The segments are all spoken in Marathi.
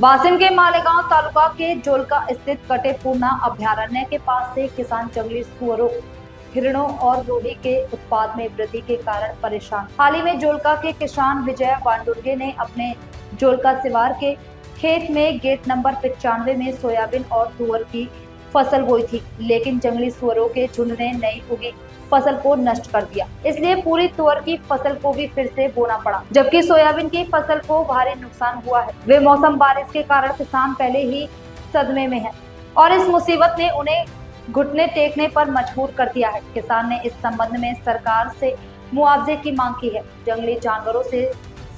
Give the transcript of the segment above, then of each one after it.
वासिम के मालेगांव तालुका के जोलका स्थित कटेपूर्णा अभयारण्य के पास से किसान जंगली सुअरों, हिरणों और रोही के उत्पाद में वृद्धि के कारण परेशान। हाल ही में जोलका के किसान विजय वांडुर्गे ने अपने जोलका सिवार के खेत में गेट नंबर 95 में सोयाबीन और तुअर की फसल बोई थी, लेकिन जंगली सुअरों के झुंड ने नई उगी फसल को नष्ट कर दिया। इसलिए पूरी तुअर की फसल को भी फिर से बोना पड़ा, जबकि सोयाबीन की फसल को भारी नुकसान हुआ है। वे मौसम बारिश के कारण किसान पहले ही सदमे में है और इस मुसीबत ने उन्हें घुटने टेकने पर मजबूर कर दिया है। किसान ने इस संबंध में सरकार से मुआवजे की मांग की है। जंगली जानवरों से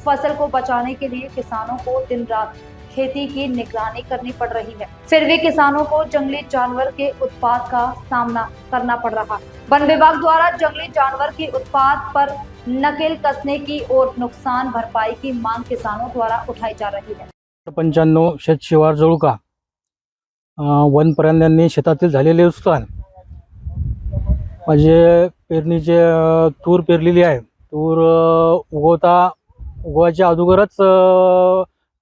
फसल को बचाने के लिए किसानों को दिन रात खेती की निगरानी करनी पड़ रही है, फिर भी किसानों को जंगली जानवर के उत्पाद का सामना करना पड़ रहा है। वन विभाग द्वारा जंगली जानवर के उत्पाद पर नकेल कसने की और नुकसान भरपाई की मांग किसानों द्वारा उठाई जा रही है। 95 शेत शिवार जोळका वन प्राण्यांनी शेतातील झालेले नुकसान म्हणजे पेरणीचे तूर पेरलेली आहे। तूर उगवायच्या अगोदरच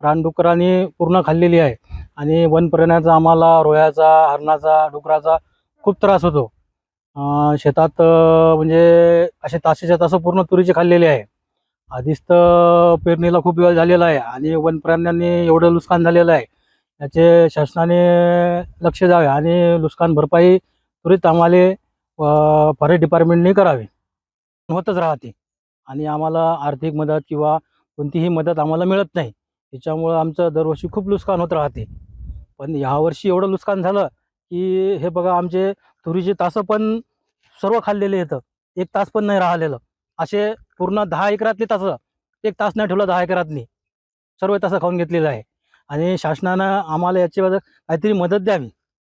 रानडुकरांनी पूर्ण खाल्लेली आहे आणि वन प्राण्याचा आम्हाला रोयाचा, हरणाचा, डुकराचा खूप त्रास होतो। शेतात म्हणजे असे तासाच्या तास पूर्ण तुरीचे खाल्लेले आहे। आधीच तर पेरणीला खूप वेळ झालेला आहे आणि वन प्राण्यांनी एवढं नुकसान झालेलं आहे, याचे शासनाने लक्ष द्यावे आणि नुकसान भरपाई त्वरित आम्हाला फॉरेस्ट डिपार्टमेंटने करावी। होतच राहते आणि आम्हाला आर्थिक मदत किंवा कोणतीही मदत आम्हाला मिळत नाही, त्याच्यामुळे आमचं दरवर्षी खूप नुकसान होत राहते। पण यावर्षी एवढं नुकसान झालं की हे बघा, आमचे तुरीचे तासं पण सर्व खाल्लेले आहेत, एक तास पण नाही राहिलेलं। असे पूर्ण 10 एकरातले तासं, एक तास नाही ठेवला 10 एकरातनी, सर्व तासं खाऊन घेतलेलं आहे आणि शासनानं आम्हाला याच्यावर काहीतरी मदत द्यावी।